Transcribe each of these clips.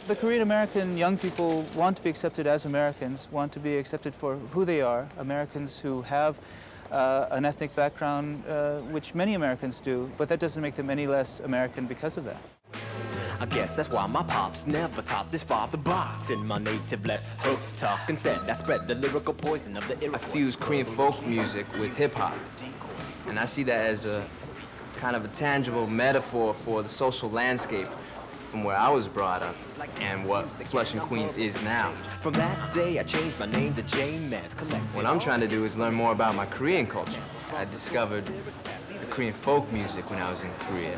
The Korean American young people want to be accepted as Americans, want to be accepted for who they are, Americans who have an ethnic background, which many Americans do, but that doesn't make them any less American because of that. I guess that's why my pops never taught this father box in my native left hook talk. Instead, I spread the lyrical poison of the Iroquois. I fuse Korean folk music with hip-hop, and I see that as a kind of a tangible metaphor for the social landscape from where I was brought up and what Flushing, Queens is now. From that day, I changed my name to Jane Mez. What I'm trying to do is learn more about my Korean culture. I discovered the Korean folk music when I was in Korea.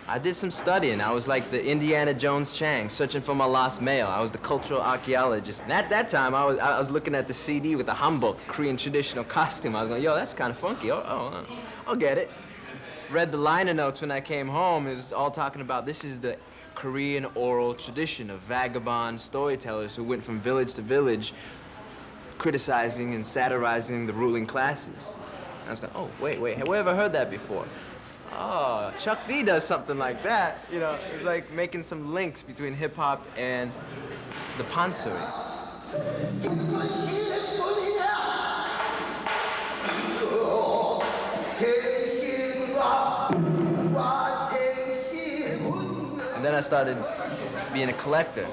I did some studying. I was like the Indiana Jones Chang, searching for my lost mail. I was the cultural archaeologist. And at that time, I was looking at the CD with the hanbok, Korean traditional costume. I was going, yo, that's kind of funky. I'll get it. Read the liner notes when I came home. It was all talking about this is the Korean oral tradition of vagabond storytellers who went from village to village criticizing and satirizing the ruling classes. And I was going, oh, wait, have we ever heard that before? Oh, Chuck D does something like that. You know, it's like making some links between hip-hop and the pansori. And then I started being a collector,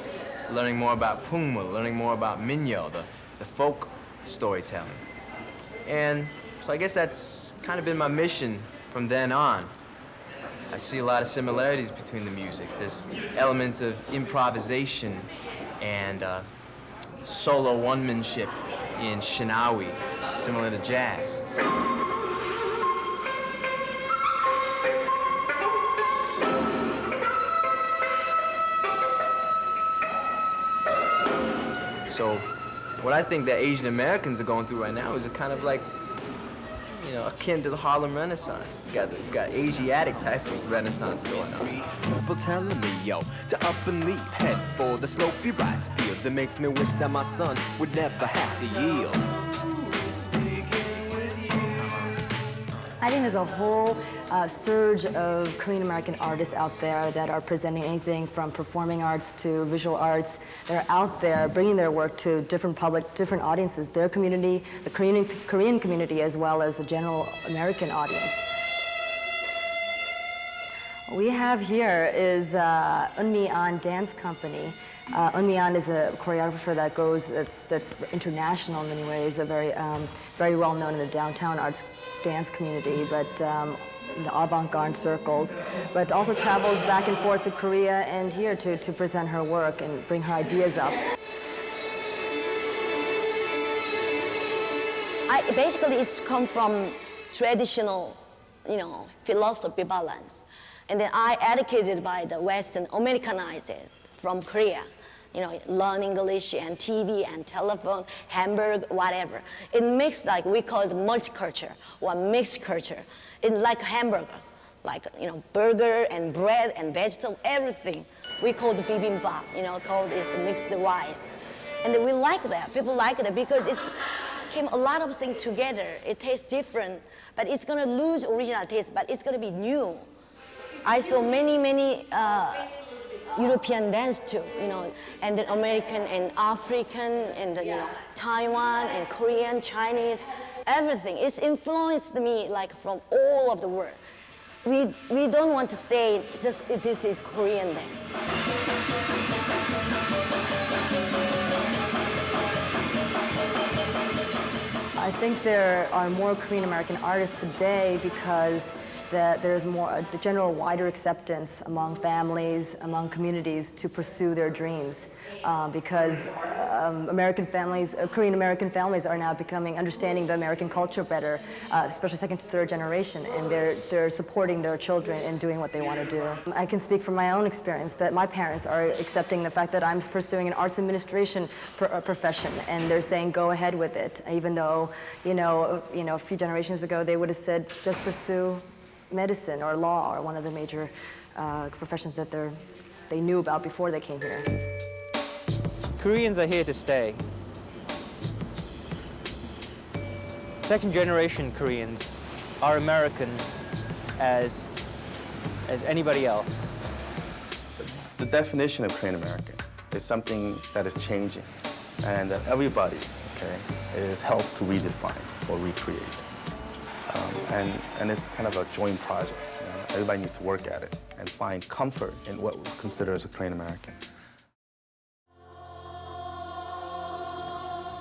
learning more about Pungmo, learning more about Minyo, the folk storytelling. And so I guess that's kind of been my mission from then on. I see a lot of similarities between the musics. There's elements of improvisation and solo one-manship in Shinawi, similar to jazz. So what I think that Asian Americans are going through right now is a kind of like, you know, akin to the Harlem Renaissance. You got Asiatic types of Renaissance going on. People telling me, yo, to up and leave, head for the slopey rice fields. It makes me wish that my son would never have to yield. I think there's a whole surge of Korean American artists out there that are presenting anything from performing arts to visual arts. They're out there bringing their work to different audiences, their community, the Korean community, as well as the general American audience. What we have here is Eunmi An Dance Company. Eunmi An is a choreographer that's international in many ways, very well known in the downtown arts dance community, but in the avant-garde circles, but also travels back and forth to Korea and here to present her work and bring her ideas up. Basically, it's come from traditional, philosophy balance. And then I educated by the Western, Americanized it from Korea. Learn English and TV and telephone, Hamburg, whatever. It makes we call it multicultural or mixed culture. It's like hamburger, burger and bread and vegetable, everything. We call it bibimbap, called this mixed rice. And we like that, people like that because it's came a lot of things together. It tastes different, but it's gonna lose original taste, but it's gonna be new. I saw many European dance too, and then American and African and Taiwan and Korean, Chinese, everything. It's influenced me from all of the world. We don't want to say just this is Korean dance. I think there are more Korean American artists today because there's more the general wider acceptance among families, among communities to pursue their dreams, because Korean American families are now understanding the American culture better, especially second to third generation, and they're supporting their children in doing what they want to do. I can speak from my own experience that my parents are accepting the fact that I'm pursuing an arts administration profession, and they're saying go ahead with it, even though a few generations ago they would have said just pursue medicine or law or one of the major professions that they knew about before they came here. Koreans are here to stay. Second-generation Koreans are American as anybody else. The definition of Korean American is something that is changing and that everybody, is helped to redefine or recreate. And it's kind of a joint project. Everybody needs to work at it and find comfort in what we consider as a Korean American.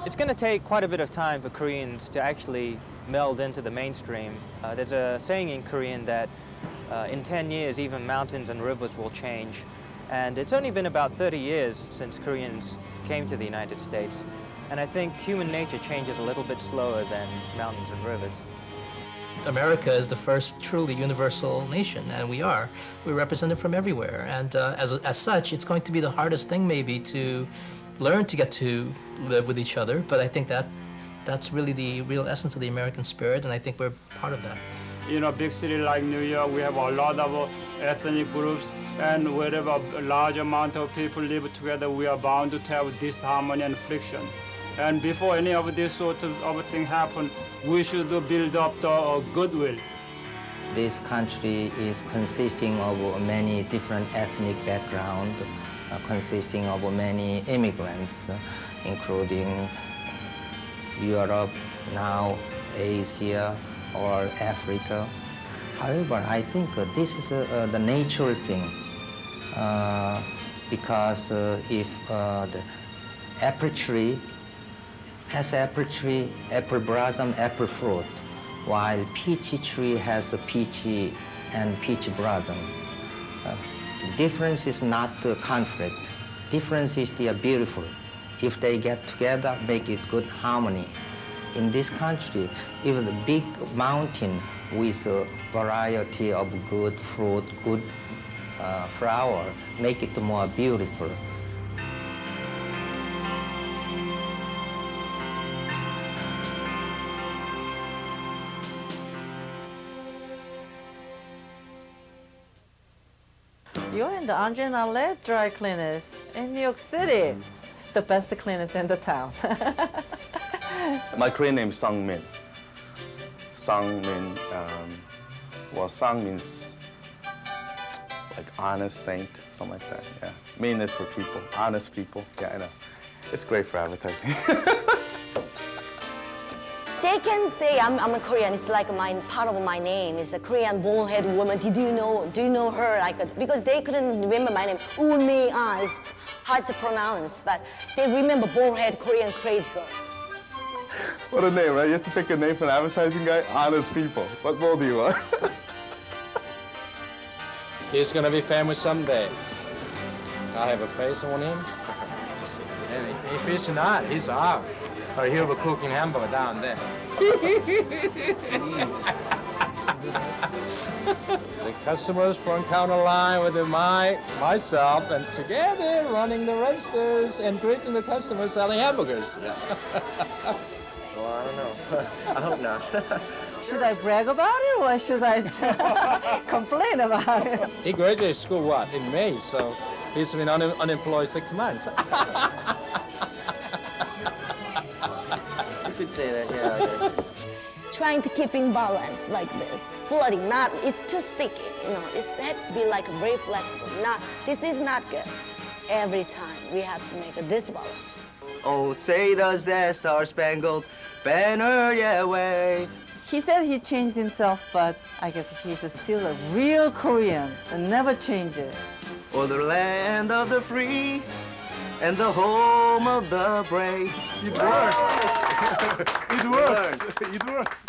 It's going to take quite a bit of time for Koreans to actually meld into the mainstream. There's a saying in Korean that in 10 years, even mountains and rivers will change. And it's only been about 30 years since Koreans came to the United States. And I think human nature changes a little bit slower than mountains and rivers. America is the first truly universal nation, and we are. We're represented from everywhere. And as such, it's going to be the hardest thing maybe to learn to get to live with each other. But I think that's really the real essence of the American spirit, and I think we're part of that. In a big city like New York, we have a lot of ethnic groups, and wherever a large amount of people live together, we are bound to have disharmony and friction. And before any of this sort of thing happen, we should build up the goodwill. This country is consisting of many different ethnic backgrounds, consisting of many immigrants, including Europe, now Asia, or Africa. However, I think this is the natural thing, because if the apple tree has apple tree, apple blossom, apple fruit, while peach tree has a peachy and peach blossom. The difference is not the conflict. Difference is they are beautiful. If they get together, make it good harmony. In this country, even the big mountain with a variety of good fruit, good flower, make it more beautiful. You're in the Andre and Arlette dry cleaners in New York City. The best cleaners in the town. My Korean name is Sung Min. Sung Min, well, Sung means like honest saint, something like that, yeah. Min is for people, honest people, yeah, I know. It's great for advertising. They can say I'm a Korean. It's like part of my name. It's a Korean bald-head woman. Do you know her? Because they couldn't remember my name. Une-ah is hard to pronounce, but they remember bald-head Korean crazy girl. What a name, right? You have to pick a name for an advertising guy. Honest people. What role do you want? He's gonna be famous someday. I have a face on him. And if he's not, he's out. Or he'll be cooking hamburger down there. The customers front counter line with myself, and together running the registers and greeting the customers selling hamburgers. Well, I don't know. I hope not. Should I brag about it or should I complain about it? He graduated school, in May, so he's been unemployed 6 months. You could say that, yeah, I guess. Trying to keep in balance like this, flooding, it's too sticky, it has to be like very flexible. This is not good. Every time we have to make this balance. Oh, say does that star-spangled banner yet wave? He said he changed himself, but I guess he's still a real Korean and never change it. For the land of the free and the home of the brave. It works. It works. It works.